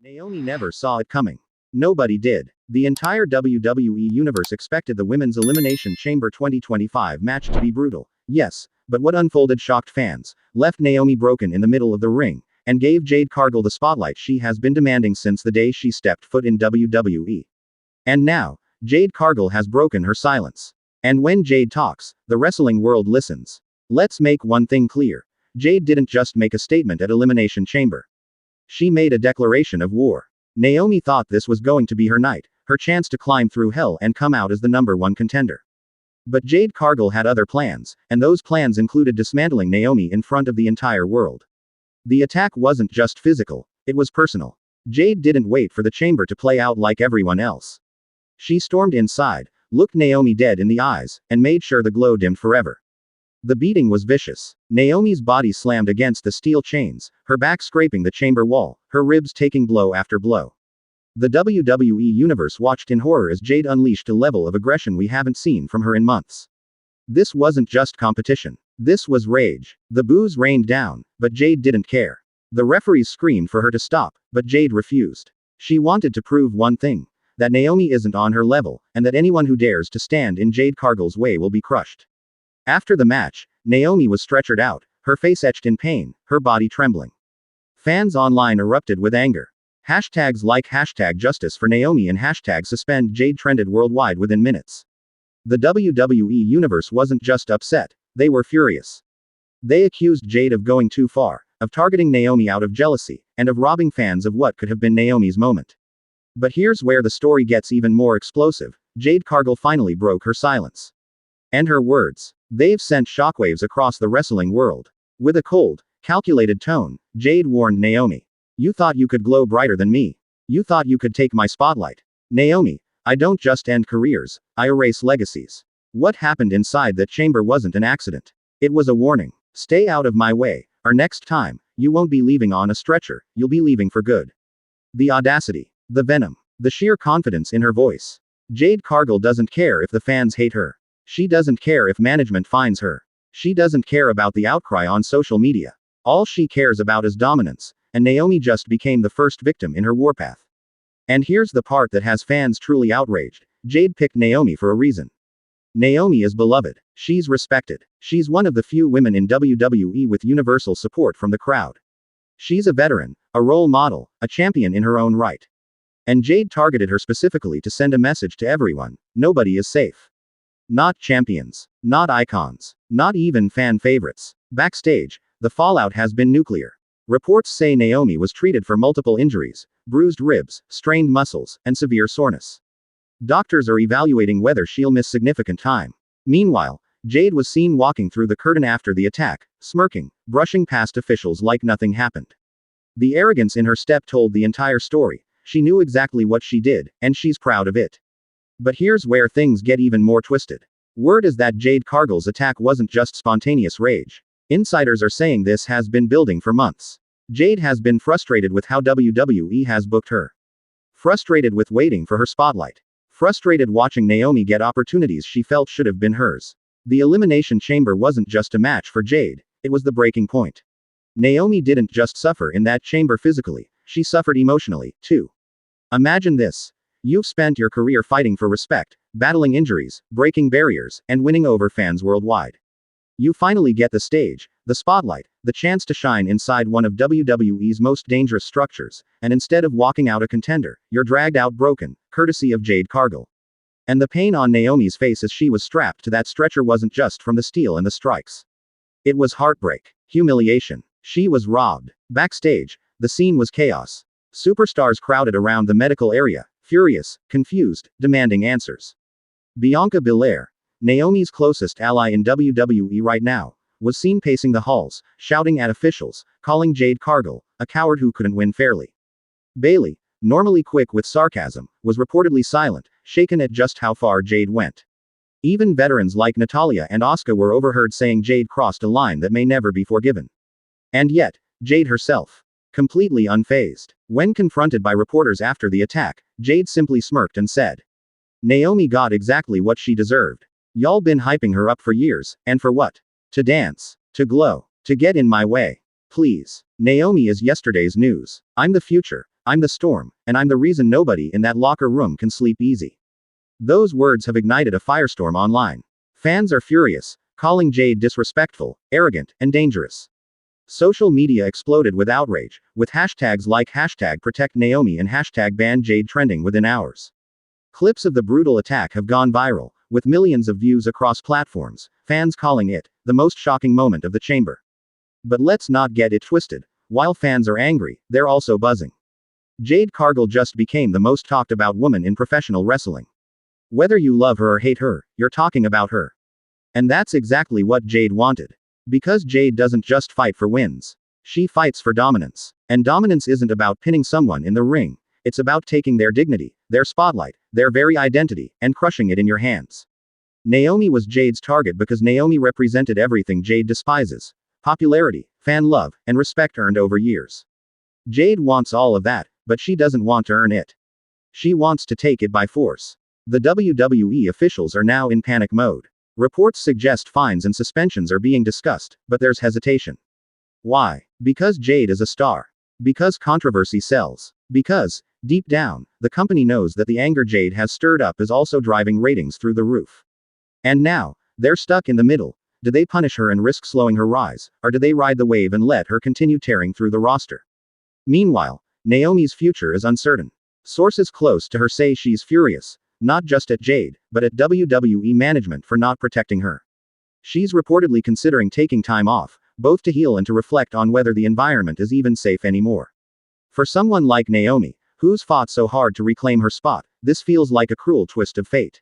Naomi never saw it coming. Nobody did. The entire WWE Universe expected the Women's Elimination Chamber 2025 match to be brutal. Yes, but what unfolded shocked fans, left Naomi broken in the middle of the ring, and gave Jade Cargill the spotlight she has been demanding since the day she stepped foot in WWE. And now, Jade Cargill has broken her silence. And when Jade talks, the wrestling world listens. Let's make one thing clear. Jade didn't just make a statement at Elimination Chamber. She made a declaration of war. Naomi thought this was going to be her night, her chance to climb through hell and come out as the #1 contender. But Jade Cargill had other plans, and those plans included dismantling Naomi in front of the entire world. The attack wasn't just physical, it was personal. Jade didn't wait for the chamber to play out like everyone else. She stormed inside, looked Naomi dead in the eyes, and made sure the glow dimmed forever. The beating was vicious. Naomi's body slammed against the steel chains, her back scraping the chamber wall, her ribs taking blow after blow. The WWE Universe watched in horror as Jade unleashed a level of aggression we haven't seen from her in months. This wasn't just competition. This was rage. The boos rained down, but Jade didn't care. The referees screamed for her to stop, but Jade refused. She wanted to prove one thing: that Naomi isn't on her level, and that anyone who dares to stand in Jade Cargill's way will be crushed. After the match, Naomi was stretchered out, her face etched in pain, her body trembling. Fans online erupted with anger. Hashtags like #Justice for Naomi and #Suspend Jade trended worldwide within minutes. The WWE Universe wasn't just upset, they were furious. They accused Jade of going too far, of targeting Naomi out of jealousy, and of robbing fans of what could have been Naomi's moment. But here's where the story gets even more explosive. Jade Cargill finally broke her silence. And her words. They've sent shockwaves across the wrestling world. With a cold, calculated tone, Jade warned Naomi. "You thought you could glow brighter than me. You thought you could take my spotlight. Naomi, I don't just end careers, I erase legacies. What happened inside that chamber wasn't an accident. It was a warning. Stay out of my way, or next time, you won't be leaving on a stretcher, you'll be leaving for good." The audacity. The venom. The sheer confidence in her voice. Jade Cargill doesn't care if the fans hate her. She doesn't care if management finds her. She doesn't care about the outcry on social media. All she cares about is dominance, and Naomi just became the first victim in her warpath. And here's the part that has fans truly outraged. Jade picked Naomi for a reason. Naomi is beloved. She's respected. She's one of the few women in WWE with universal support from the crowd. She's a veteran, a role model, a champion in her own right. And Jade targeted her specifically to send a message to everyone: nobody is safe. Not champions. Not icons. Not even fan favorites. Backstage, the fallout has been nuclear. Reports say Naomi was treated for multiple injuries: bruised ribs, strained muscles, and severe soreness. Doctors are evaluating whether she'll miss significant time. Meanwhile, Jade was seen walking through the curtain after the attack, smirking, brushing past officials like nothing happened. The arrogance in her step told the entire story. She knew exactly what she did, and she's proud of it. But here's where things get even more twisted. Word is that Jade Cargill's attack wasn't just spontaneous rage. Insiders are saying this has been building for months. Jade has been frustrated with how WWE has booked her. Frustrated with waiting for her spotlight. Frustrated watching Naomi get opportunities she felt should have been hers. The Elimination Chamber wasn't just a match for Jade, it was the breaking point. Naomi didn't just suffer in that chamber physically, she suffered emotionally, too. Imagine this. You've spent your career fighting for respect, battling injuries, breaking barriers, and winning over fans worldwide. You finally get the stage, the spotlight, the chance to shine inside one of WWE's most dangerous structures, and instead of walking out a contender, you're dragged out broken, courtesy of Jade Cargill. And the pain on Naomi's face as she was strapped to that stretcher wasn't just from the steel and the strikes. It was heartbreak, humiliation. She was robbed. Backstage, the scene was chaos. Superstars crowded around the medical area, furious, confused, demanding answers. Bianca Belair, Naomi's closest ally in WWE right now, was seen pacing the halls, shouting at officials, calling Jade Cargill a coward who couldn't win fairly. Bayley, normally quick with sarcasm, was reportedly silent, shaken at just how far Jade went. Even veterans like Natalya and Asuka were overheard saying Jade crossed a line that may never be forgiven. And yet, Jade herself, completely unfazed. When confronted by reporters after the attack, Jade simply smirked and said, "Naomi got exactly what she deserved. Y'all been hyping her up for years, and for what? To dance, to glow, to get in my way. Please. Naomi is yesterday's news. I'm the future. "I'm the storm, and I'm the reason nobody in that locker room can sleep easy." Those words have ignited a firestorm online. Fans are furious, calling Jade disrespectful, arrogant, and dangerous. Social media exploded with outrage, with hashtags like #ProtectNaomi and #BanJade trending within hours. Clips of the brutal attack have gone viral, with millions of views across platforms, fans calling it the most shocking moment of the chamber. But let's not get it twisted. While fans are angry, they're also buzzing. Jade Cargill just became the most talked about woman in professional wrestling. Whether you love her or hate her, you're talking about her. And that's exactly what Jade wanted. Because Jade doesn't just fight for wins. She fights for dominance. And dominance isn't about pinning someone in the ring. It's about taking their dignity, their spotlight, their very identity, and crushing it in your hands. Naomi was Jade's target because Naomi represented everything Jade despises: popularity, fan love, and respect earned over years. Jade wants all of that, but she doesn't want to earn it. She wants to take it by force. The WWE officials are now in panic mode. Reports suggest fines and suspensions are being discussed, but there's hesitation. Why? Because Jade is a star. Because controversy sells. Because, deep down, the company knows that the anger Jade has stirred up is also driving ratings through the roof. And now, they're stuck in the middle. Do they punish her and risk slowing her rise, or do they ride the wave and let her continue tearing through the roster? Meanwhile, Naomi's future is uncertain. Sources close to her say she's furious, not just at Jade, but at WWE management for not protecting her. She's reportedly considering taking time off, both to heal and to reflect on whether the environment is even safe anymore. For someone like Naomi, who's fought so hard to reclaim her spot, this feels like a cruel twist of fate.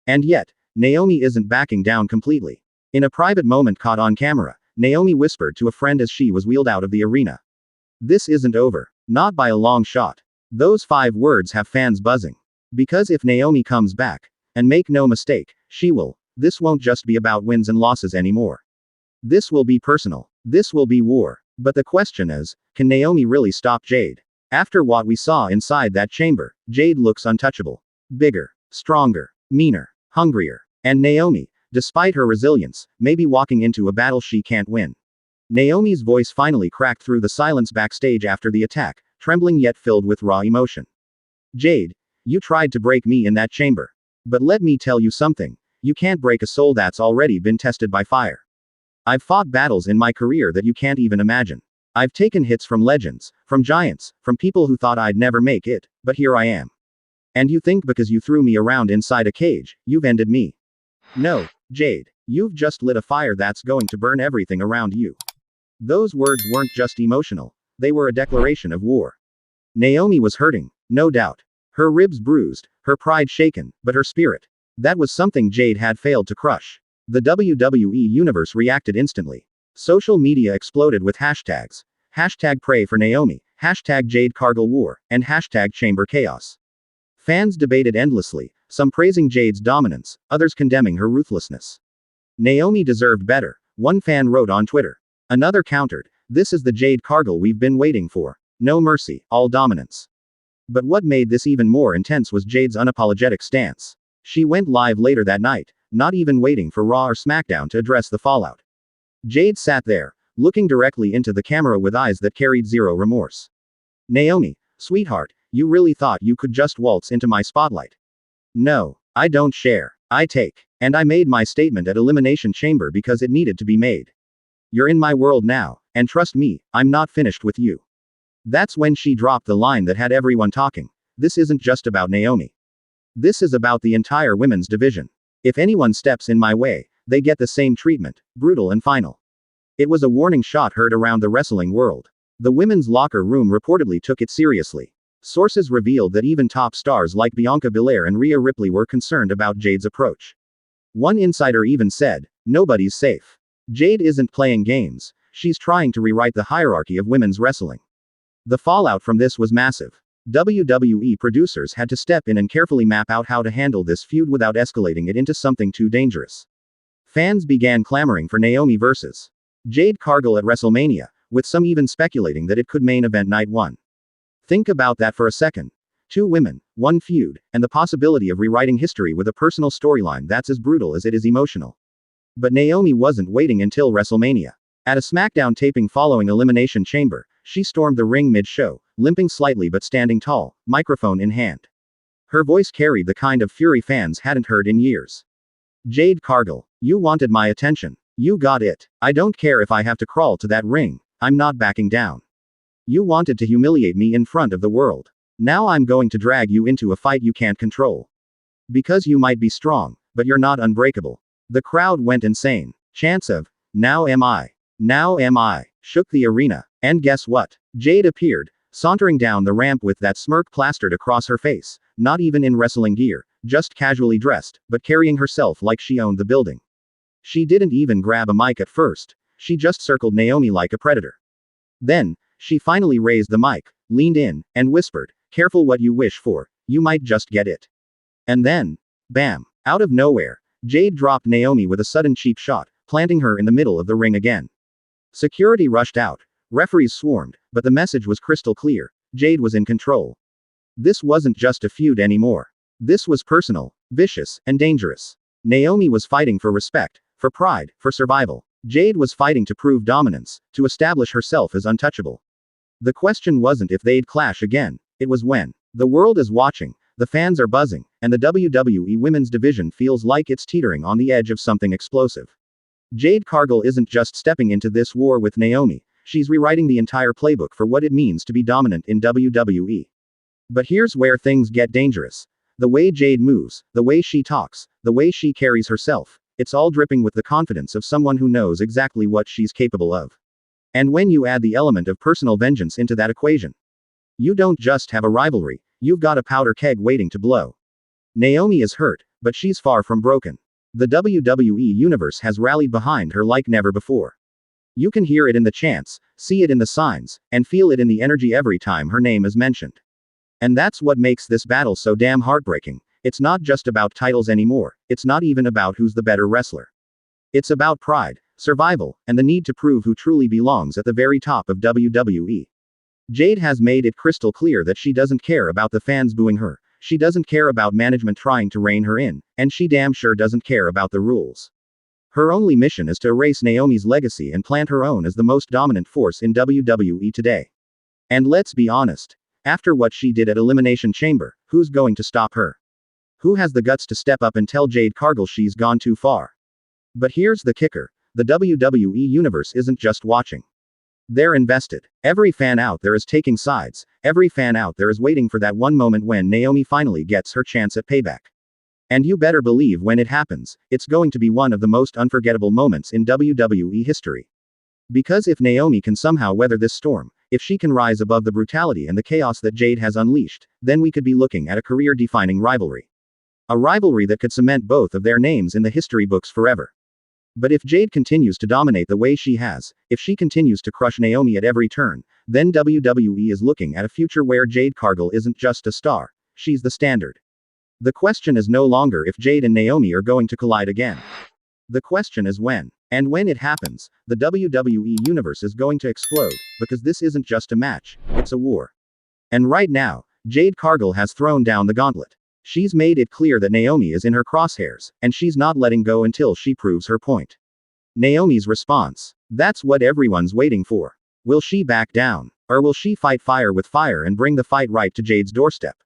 And yet, Naomi isn't backing down completely. In a private moment caught on camera, Naomi whispered to a friend as she was wheeled out of the arena. "This isn't over. Not by a long shot." Those 5 words have fans buzzing. Because if Naomi comes back, and make no mistake, she will, this won't just be about wins and losses anymore. This will be personal. This will be war. But the question is, can Naomi really stop Jade? After what we saw inside that chamber, Jade looks untouchable. Bigger, stronger, meaner, hungrier. And Naomi, despite her resilience, may be walking into a battle she can't win. Naomi's voice finally cracked through the silence backstage after the attack, trembling yet filled with raw emotion. "Jade, you tried to break me in that chamber. But let me tell you something. You can't break a soul that's already been tested by fire. I've fought battles in my career that you can't even imagine. I've taken hits from legends, from giants, from people who thought I'd never make it, but here I am. And you think because you threw me around inside a cage, you've ended me. No, Jade, you've just lit a fire that's going to burn everything around you." Those words weren't just emotional, they were a declaration of war. Naomi was hurting, no doubt. Her ribs bruised, her pride shaken, but her spirit. That was something Jade had failed to crush. The WWE universe reacted instantly. Social media exploded with hashtags. #Pray for Naomi, #Jade Cargill War, and #Chamber Chaos. Fans debated endlessly, some praising Jade's dominance, others condemning her ruthlessness. "Naomi deserved better," one fan wrote on Twitter. Another countered, "This is the Jade Cargill we've been waiting for. No mercy, all dominance." But what made this even more intense was Jade's unapologetic stance. She went live later that night, not even waiting for Raw or SmackDown to address the fallout. Jade sat there, looking directly into the camera with eyes that carried zero remorse. "Naomi, sweetheart, you really thought you could just waltz into my spotlight? No, I don't share. I take. And I made my statement at Elimination Chamber because it needed to be made. You're in my world now, and trust me, I'm not finished with you." That's when she dropped the line that had everyone talking. This isn't just about Naomi. This is about the entire women's division. If anyone steps in my way, they get the same treatment, brutal and final. It was a warning shot heard around the wrestling world. The women's locker room reportedly took it seriously. Sources revealed that even top stars like Bianca Belair and Rhea Ripley were concerned about Jade's approach. One insider even said, "Nobody's safe. Jade isn't playing games, she's trying to rewrite the hierarchy of women's wrestling." The fallout from this was massive. WWE producers had to step in and carefully map out how to handle this feud without escalating it into something too dangerous. Fans began clamoring for Naomi vs. Jade Cargill at WrestleMania, with some even speculating that it could main event night 1. Think about that for a second. 2 women, 1 feud, and the possibility of rewriting history with a personal storyline that's as brutal as it is emotional. But Naomi wasn't waiting until WrestleMania. At a SmackDown taping following Elimination Chamber, she stormed the ring mid-show, limping slightly but standing tall, microphone in hand. Her voice carried the kind of fury fans hadn't heard in years. Jade Cargill, you wanted my attention. You got it. I don't care if I have to crawl to that ring, I'm not backing down. You wanted to humiliate me in front of the world. Now I'm going to drag you into a fight you can't control. Because you might be strong, but you're not unbreakable. The crowd went insane. Chants of, now am I. Now am I, shook the arena. And guess what? Jade appeared, sauntering down the ramp with that smirk plastered across her face, not even in wrestling gear, just casually dressed, but carrying herself like she owned the building. She didn't even grab a mic at first, she just circled Naomi like a predator. Then, she finally raised the mic, leaned in, and whispered, careful what you wish for, you might just get it. And then, bam, out of nowhere, Jade dropped Naomi with a sudden cheap shot, planting her in the middle of the ring again. Security rushed out, referees swarmed, but the message was crystal clear, Jade was in control. This wasn't just a feud anymore. This was personal, vicious, and dangerous. Naomi was fighting for respect, for pride, for survival. Jade was fighting to prove dominance, to establish herself as untouchable. The question wasn't if they'd clash again, it was when. The world is watching, the fans are buzzing, and the WWE Women's Division feels like it's teetering on the edge of something explosive. Jade Cargill isn't just stepping into this war with Naomi, she's rewriting the entire playbook for what it means to be dominant in WWE. But here's where things get dangerous. The way Jade moves, the way she talks, the way she carries herself, it's all dripping with the confidence of someone who knows exactly what she's capable of. And when you add the element of personal vengeance into that equation, you don't just have a rivalry, you've got a powder keg waiting to blow. Naomi is hurt, but she's far from broken. The WWE Universe has rallied behind her like never before. You can hear it in the chants, see it in the signs, and feel it in the energy every time her name is mentioned. And that's what makes this battle so damn heartbreaking. It's not just about titles anymore, it's not even about who's the better wrestler. It's about pride, survival, and the need to prove who truly belongs at the very top of WWE. Jade has made it crystal clear that she doesn't care about the fans booing her, she doesn't care about management trying to rein her in, and she damn sure doesn't care about the rules. Her only mission is to erase Naomi's legacy and plant her own as the most dominant force in WWE today. And let's be honest, after what she did at Elimination Chamber, who's going to stop her? Who has the guts to step up and tell Jade Cargill she's gone too far? But here's the kicker, the WWE Universe isn't just watching. They're invested. Every fan out there is taking sides, every fan out there is waiting for that one moment when Naomi finally gets her chance at payback. And you better believe when it happens, it's going to be one of the most unforgettable moments in WWE history. Because if Naomi can somehow weather this storm, if she can rise above the brutality and the chaos that Jade has unleashed, then we could be looking at a career-defining rivalry. A rivalry that could cement both of their names in the history books forever. But if Jade continues to dominate the way she has, if she continues to crush Naomi at every turn, then WWE is looking at a future where Jade Cargill isn't just a star, she's the standard. The question is no longer if Jade and Naomi are going to collide again. The question is when. And when it happens, the WWE Universe is going to explode, because this isn't just a match, it's a war. And right now, Jade Cargill has thrown down the gauntlet. She's made it clear that Naomi is in her crosshairs, and she's not letting go until she proves her point. Naomi's response. That's what everyone's waiting for. Will she back down? Or will she fight fire with fire and bring the fight right to Jade's doorstep?